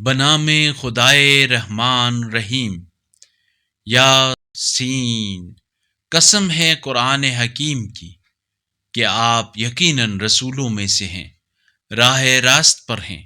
بنام خدائے رحمان رحیم۔ یاسین، قسم ہے قرآن حکیم کی کہ آپ یقیناً رسولوں میں سے ہیں، راہ راست پر ہیں۔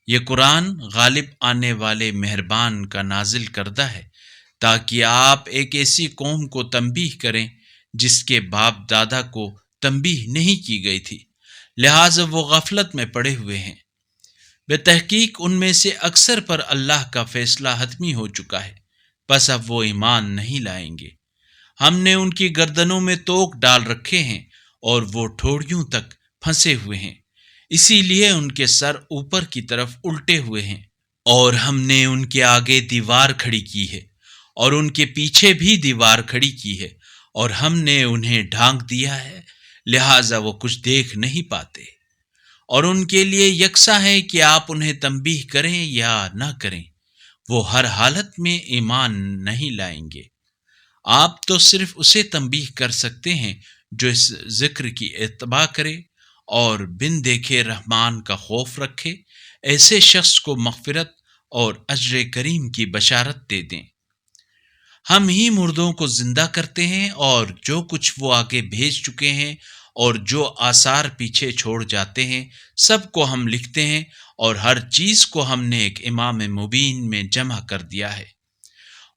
یہ قرآن غالب آنے والے مہربان کا نازل کردہ ہے تاکہ آپ ایک ایسی قوم کو تنبیہ کریں جس کے باپ دادا کو تنبیہ نہیں کی گئی تھی، لہٰذا وہ غفلت میں پڑے ہوئے ہیں۔ بے تحقیق ان میں سے اکثر پر اللہ کا فیصلہ حتمی ہو چکا ہے، پس اب وہ ایمان نہیں لائیں گے۔ ہم نے ان کی گردنوں میں توق ڈال رکھے ہیں اور وہ ٹھوڑیوں تک پھنسے ہوئے ہیں، اسی لیے ان کے سر اوپر کی طرف الٹے ہوئے ہیں، اور ہم نے ان کے آگے دیوار کھڑی کی ہے اور ان کے پیچھے بھی دیوار کھڑی کی ہے، اور ہم نے انہیں ڈھانک دیا ہے، لہٰذا وہ کچھ دیکھ نہیں پاتے۔ اور ان کے لیے یکساں ہے کہ آپ انہیں تنبیہ کریں یا نہ کریں، وہ ہر حالت میں ایمان نہیں لائیں گے۔ آپ تو صرف اسے تنبیہ کر سکتے ہیں جو اس ذکر کی اتباع کرے اور بن دیکھے رحمان کا خوف رکھے، ایسے شخص کو مغفرت اور اجر کریم کی بشارت دے دیں۔ ہم ہی مردوں کو زندہ کرتے ہیں، اور جو کچھ وہ آگے بھیج چکے ہیں اور جو آثار پیچھے چھوڑ جاتے ہیں سب کو ہم لکھتے ہیں، اور ہر چیز کو ہم نے ایک امام مبین میں جمع کر دیا ہے۔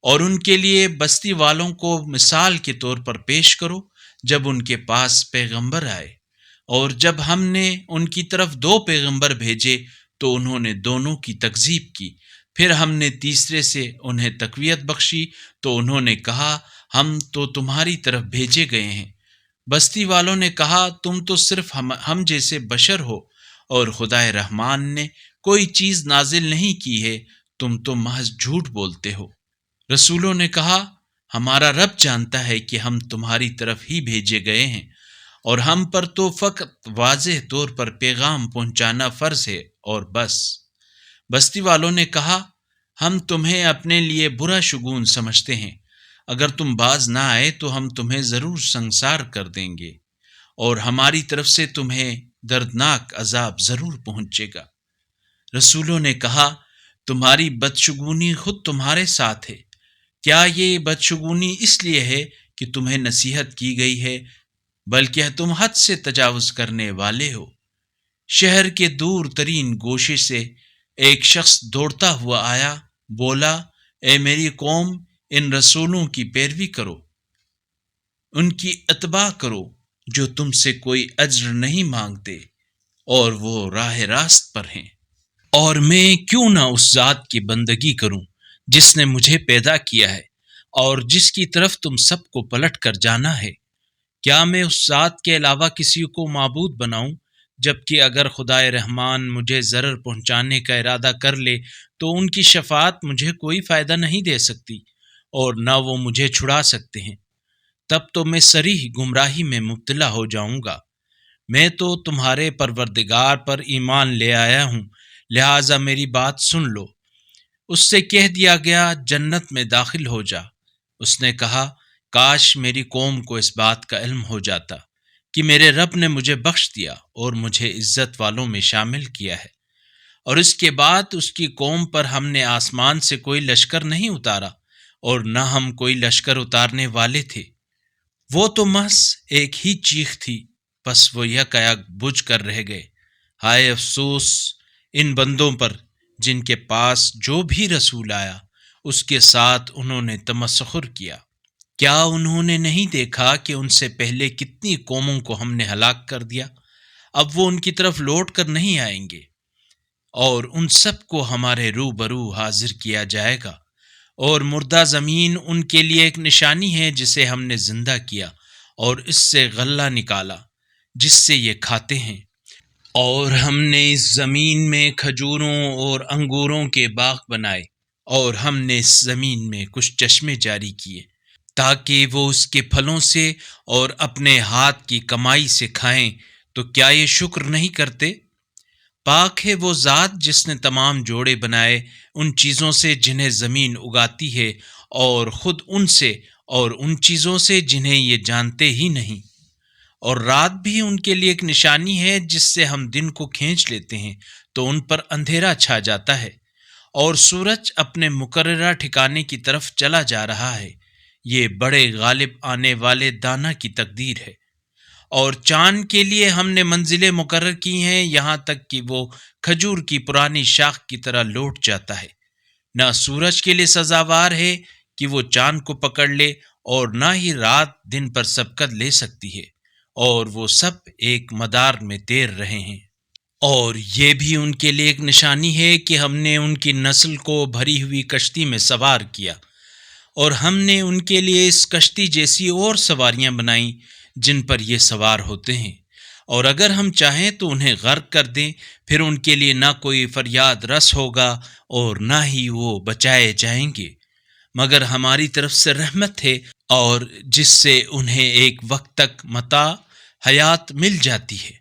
اور ان کے لیے بستی والوں کو مثال کے طور پر پیش کرو جب ان کے پاس پیغمبر آئے، اور جب ہم نے ان کی طرف 2 پیغمبر بھیجے تو انہوں نے دونوں کی تکذیب کی، پھر ہم نے تیسرے سے انہیں تقویت بخشی تو انہوں نے کہا ہم تو تمہاری طرف بھیجے گئے ہیں۔ بستی والوں نے کہا تم تو صرف ہم جیسے بشر ہو، اور خدائے رحمان نے کوئی چیز نازل نہیں کی ہے، تم تو محض جھوٹ بولتے ہو۔ رسولوں نے کہا ہمارا رب جانتا ہے کہ ہم تمہاری طرف ہی بھیجے گئے ہیں، اور ہم پر تو فقط واضح طور پر پیغام پہنچانا فرض ہے اور بس۔ بستی والوں نے کہا ہم تمہیں اپنے لیے برا شگون سمجھتے ہیں، اگر تم باز نہ آئے تو ہم تمہیں ضرور سنگسار کر دیں گے، اور ہماری طرف سے تمہیں دردناک عذاب ضرور پہنچے گا۔ رسولوں نے کہا تمہاری بدشگونی خود تمہارے ساتھ ہے، کیا یہ بدشگونی اس لیے ہے کہ تمہیں نصیحت کی گئی ہے، بلکہ تم حد سے تجاوز کرنے والے ہو۔ شہر کے دور ترین گوشے سے ایک شخص دوڑتا ہوا آیا، بولا اے میری قوم، ان رسولوں کی پیروی کرو، ان کی اتباع کرو جو تم سے کوئی اجر نہیں مانگتے اور وہ راہ راست پر ہیں۔ اور میں کیوں نہ اس ذات کی بندگی کروں جس نے مجھے پیدا کیا ہے اور جس کی طرف تم سب کو پلٹ کر جانا ہے؟ کیا میں اس ذات کے علاوہ کسی کو معبود بناؤں، جبکہ اگر خدائے رحمان مجھے ضرر پہنچانے کا ارادہ کر لے تو ان کی شفاعت مجھے کوئی فائدہ نہیں دے سکتی اور نہ وہ مجھے چھڑا سکتے ہیں، تب تو میں صریح گمراہی میں مبتلا ہو جاؤں گا۔ میں تو تمہارے پروردگار پر ایمان لے آیا ہوں، لہٰذا میری بات سن لو۔ اس سے کہہ دیا گیا جنت میں داخل ہو جا۔ اس نے کہا کاش میری قوم کو اس بات کا علم ہو جاتا کہ میرے رب نے مجھے بخش دیا اور مجھے عزت والوں میں شامل کیا ہے، اور اس کے بعد اس کی قوم پر ہم نے آسمان سے کوئی لشکر نہیں اتارا اور نہ ہم کوئی لشکر اتارنے والے تھے۔ وہ تو محض ایک ہی چیخ تھی، بس وہ یکایک بجھ کر رہ گئے۔ ہائے افسوس ان بندوں پر جن کے پاس جو بھی رسول آیا اس کے ساتھ انہوں نے تمسخر کیا۔ کیا انہوں نے نہیں دیکھا کہ ان سے پہلے کتنی قوموں کو ہم نے ہلاک کر دیا؟ اب وہ ان کی طرف لوٹ کر نہیں آئیں گے، اور ان سب کو ہمارے روبرو حاضر کیا جائے گا، اور مردہ زمین ان کے لیے ایک نشانی ہے جسے ہم نے زندہ کیا اور اس سے غلہ نکالا جس سے یہ کھاتے ہیں، اور ہم نے اس زمین میں کھجوروں اور انگوروں کے باغ بنائے، اور ہم نے اس زمین میں کچھ چشمے جاری کیے تاکہ وہ اس کے پھلوں سے اور اپنے ہاتھ کی کمائی سے کھائیں، تو کیا یہ شکر نہیں کرتے؟ پاک ہے وہ ذات جس نے تمام جوڑے بنائے ان چیزوں سے جنہیں زمین اگاتی ہے، اور خود ان سے اور ان چیزوں سے جنہیں یہ جانتے ہی نہیں۔ اور رات بھی ان کے لیے ایک نشانی ہے جس سے ہم دن کو کھینچ لیتے ہیں تو ان پر اندھیرا چھا جاتا ہے، اور سورج اپنے مقررہ ٹھکانے کی طرف چلا جا رہا ہے۔ یہ بڑے غالب آنے والے دانا کی تقدیر ہے۔ اور چاند کے لیے ہم نے منزلیں مقرر کی ہیں، یہاں تک کہ وہ کھجور کی پرانی شاخ کی طرح لوٹ جاتا ہے۔ نہ سورج کے لیے سزاوار ہے کہ وہ چاند کو پکڑ لے، اور نہ ہی رات دن پر سبقت لے سکتی ہے، اور وہ سب ایک مدار میں تیر رہے ہیں۔ اور یہ بھی ان کے لیے ایک نشانی ہے کہ ہم نے ان کی نسل کو بھری ہوئی کشتی میں سوار کیا، اور ہم نے ان کے لیے اس کشتی جیسی اور سواریاں بنائیں جن پر یہ سوار ہوتے ہیں، اور اگر ہم چاہیں تو انہیں غرق کر دیں، پھر ان کے لیے نہ کوئی فریاد رس ہوگا اور نہ ہی وہ بچائے جائیں گے، مگر ہماری طرف سے رحمت ہے، اور جس سے انہیں ایک وقت تک متاع حیات مل جاتی ہے۔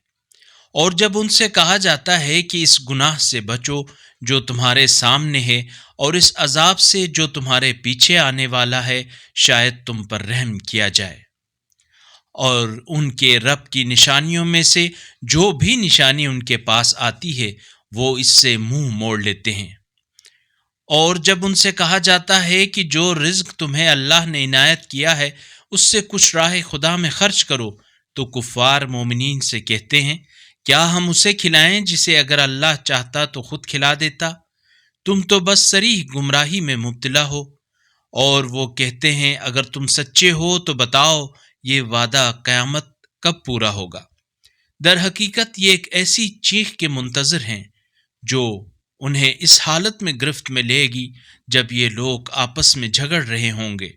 اور جب ان سے کہا جاتا ہے کہ اس گناہ سے بچو جو تمہارے سامنے ہے، اور اس عذاب سے جو تمہارے پیچھے آنے والا ہے، شاید تم پر رحم کیا جائے۔ اور ان کے رب کی نشانیوں میں سے جو بھی نشانی ان کے پاس آتی ہے، وہ اس سے منہ موڑ لیتے ہیں۔ اور جب ان سے کہا جاتا ہے کہ جو رزق تمہیں اللہ نے عنایت کیا ہے اس سے کچھ راہ خدا میں خرچ کرو، تو کفار مومنین سے کہتے ہیں، کیا ہم اسے کھلائیں جسے اگر اللہ چاہتا تو خود کھلا دیتا؟ تم تو بس صریح گمراہی میں مبتلا ہو۔ اور وہ کہتے ہیں، اگر تم سچے ہو تو بتاؤ یہ وعدہ قیامت کب پورا ہوگا؟ در حقیقت یہ ایک ایسی چیخ کے منتظر ہیں جو انہیں اس حالت میں گرفت میں لے گی جب یہ لوگ آپس میں جھگڑ رہے ہوں گے۔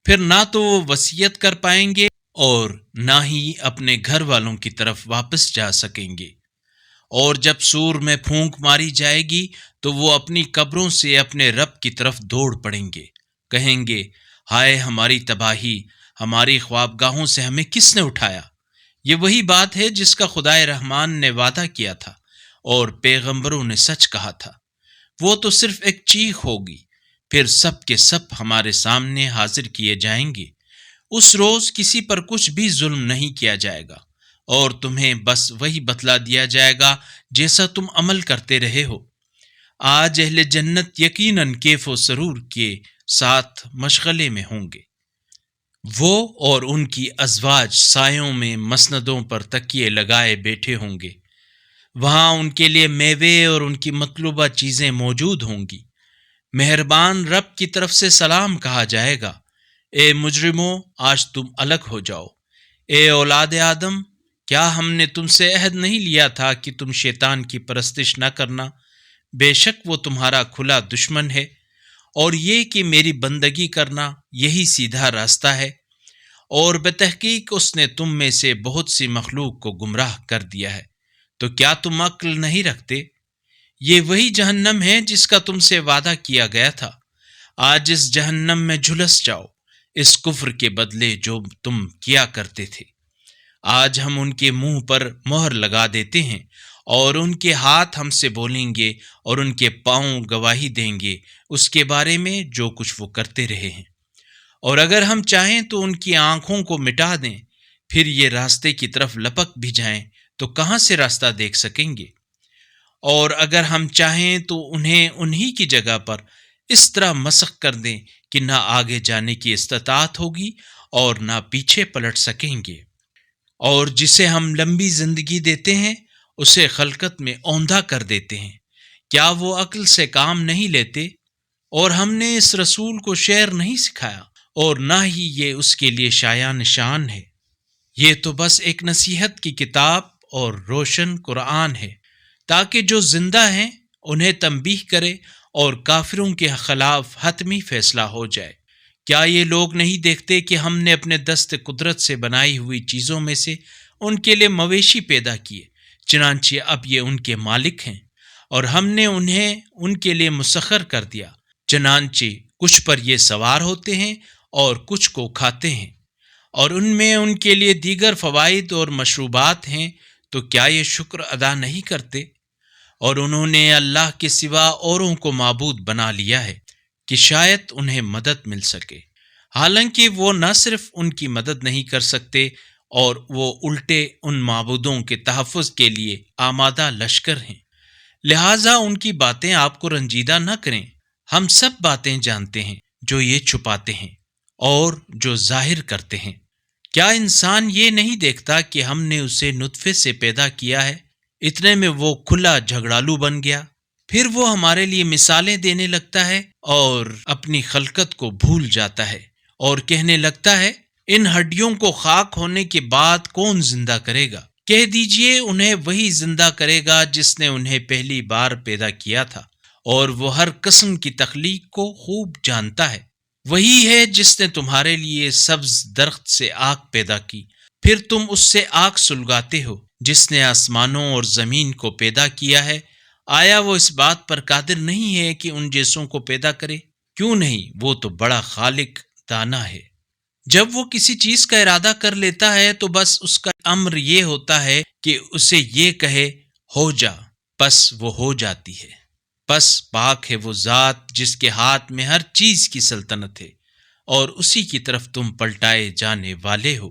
پھر نہ تو وہ وصیت کر پائیں گے اور نہ ہی اپنے گھر والوں کی طرف واپس جا سکیں گے۔ اور جب سور میں پھونک ماری جائے گی تو وہ اپنی قبروں سے اپنے رب کی طرف دوڑ پڑیں گے، کہیں گے، ہائے ہماری تباہی، ہماری خوابگاہوں سے ہمیں کس نے اٹھایا؟ یہ وہی بات ہے جس کا خدائے رحمان نے وعدہ کیا تھا اور پیغمبروں نے سچ کہا تھا۔ وہ تو صرف ایک چیخ ہوگی، پھر سب کے سب ہمارے سامنے حاضر کیے جائیں گے۔ اس روز کسی پر کچھ بھی ظلم نہیں کیا جائے گا، اور تمہیں بس وہی بتلا دیا جائے گا جیسا تم عمل کرتے رہے ہو۔ آج اہل جنت یقیناً کیف و سرور کے ساتھ مشغلے میں ہوں گے۔ وہ اور ان کی ازواج سایوں میں مسندوں پر تکیے لگائے بیٹھے ہوں گے۔ وہاں ان کے لیے میوے اور ان کی مطلوبہ چیزیں موجود ہوں گی۔ مہربان رب کی طرف سے سلام کہا جائے گا، اے مجرموں، آج تم الگ ہو جاؤ۔ اے اولاد آدم، کیا ہم نے تم سے عہد نہیں لیا تھا کہ تم شیطان کی پرستش نہ کرنا؟ بے شک وہ تمہارا کھلا دشمن ہے، اور یہ کہ میری بندگی کرنا یہی سیدھا راستہ ہے، اور بتحقیق اس نے تم میں سے بہت سی مخلوق کو گمراہ کر دیا ہے۔ تو کیا تم عقل نہیں رکھتے؟ یہ وہی جہنم ہے جس کا تم سے وعدہ کیا گیا تھا۔ آج اس جہنم میں جھلس جاؤ، اس کفر کے بدلے جو تم کیا کرتے تھے۔ آج ہم ان کے منہ پر مہر لگا دیتے ہیں، اور ان کے ہاتھ ہم سے بولیں گے، اور ان کے پاؤں گواہی دیں گے اس کے بارے میں جو کچھ وہ کرتے رہے ہیں۔ اور اگر ہم چاہیں تو ان کی آنکھوں کو مٹا دیں، پھر یہ راستے کی طرف لپک بھی جائیں تو کہاں سے راستہ دیکھ سکیں گے؟ اور اگر ہم چاہیں تو انہیں انہی کی جگہ پر اس طرح مسخ کر دیں کہ نہ آگے جانے کی استطاعت ہوگی اور نہ پیچھے پلٹ سکیں گے۔ اور جسے ہم لمبی زندگی دیتے ہیں اسے خلقت میں اوندھا کر دیتے ہیں۔ کیا وہ عقل سے کام نہیں لیتے؟ اور ہم نے اس رسول کو شعر نہیں سکھایا، اور نہ ہی یہ اس کے لیے شایع نشان ہے۔ یہ تو بس ایک نصیحت کی کتاب اور روشن قرآن ہے، تاکہ جو زندہ ہیں انہیں تنبیہ کرے اور کافروں کے خلاف حتمی فیصلہ ہو جائے۔ کیا یہ لوگ نہیں دیکھتے کہ ہم نے اپنے دست قدرت سے بنائی ہوئی چیزوں میں سے ان کے لیے مویشی پیدا کیے، چنانچہ اب یہ ان کے مالک ہیں، اور ہم نے انہیں ان کے لیے مسخر کر دیا، چنانچہ کچھ پر یہ سوار ہوتے ہیں اور کچھ کو کھاتے ہیں، اور ان میں ان کے لیے دیگر فوائد اور مشروبات ہیں، تو کیا یہ شکر ادا نہیں کرتے؟ اور انہوں نے اللہ کے سوا اوروں کو معبود بنا لیا ہے کہ شاید انہیں مدد مل سکے، حالانکہ وہ نہ صرف ان کی مدد نہیں کر سکتے، اور وہ الٹے ان معبودوں کے تحفظ کے لیے آمادہ لشکر ہیں۔ لہٰذا ان کی باتیں آپ کو رنجیدہ نہ کریں۔ ہم سب باتیں جانتے ہیں، جو یہ چھپاتے ہیں اور جو ظاہر کرتے ہیں۔ کیا انسان یہ نہیں دیکھتا کہ ہم نے اسے نطفے سے پیدا کیا ہے؟ اتنے میں وہ کھلا جھگڑالو بن گیا۔ پھر وہ ہمارے لیے مثالیں دینے لگتا ہے اور اپنی خلقت کو بھول جاتا ہے اور کہنے لگتا ہے، ان ہڈیوں کو خاک ہونے کے بعد کون زندہ کرے گا؟ کہہ دیجئے انہیں وہی زندہ کرے گا جس نے انہیں پہلی بار پیدا کیا تھا، اور وہ ہر قسم کی تخلیق کو خوب جانتا ہے۔ وہی ہے جس نے تمہارے لیے سبز درخت سے آگ پیدا کی، پھر تم اس سے آگ سلگاتے ہو۔ جس نے آسمانوں اور زمین کو پیدا کیا ہے، آیا وہ اس بات پر قادر نہیں ہے کہ ان جیسوں کو پیدا کرے؟ کیوں نہیں، وہ تو بڑا خالق دانا ہے۔ جب وہ کسی چیز کا ارادہ کر لیتا ہے تو بس اس کا امر یہ ہوتا ہے کہ اسے یہ کہے، ہو جا، بس وہ ہو جاتی ہے۔ بس پاک ہے وہ ذات جس کے ہاتھ میں ہر چیز کی سلطنت ہے، اور اسی کی طرف تم پلٹائے جانے والے ہو۔